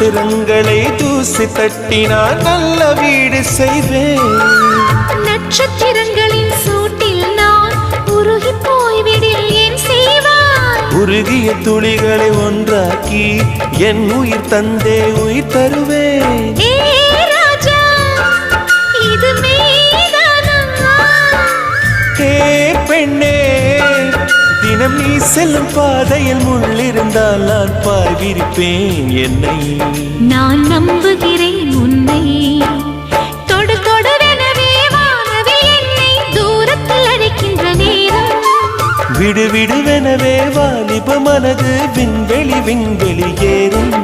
நட்சத்திரங்களை தூசி தட்டினால் நல்ல வீடு செய்வேன். நட்சத்திரங்களின் சூட்டில் நான் உருகி போய்விடில் ஏன் செய்வாய்? உருகிய துளிகளை ஒன்றாக்கி என் உயிர் தந்தே உயிர் தருவேன். இது மெய்தானா? பெண்ணே, தினம் நீ செல்லும் பாதையில் முள்ளிருந்தால் நான் பார்விருப்பேன் என்னை. நான் நம்புகிறேன் உன்னை. தொடு தொடரெனவே வானவில் என்னை தூரத்தில் அழைக்கின்ற நேரம். விடு விடுவெனவே வாலிப மனது விண்வெளி விண்வெளி ஏறும்.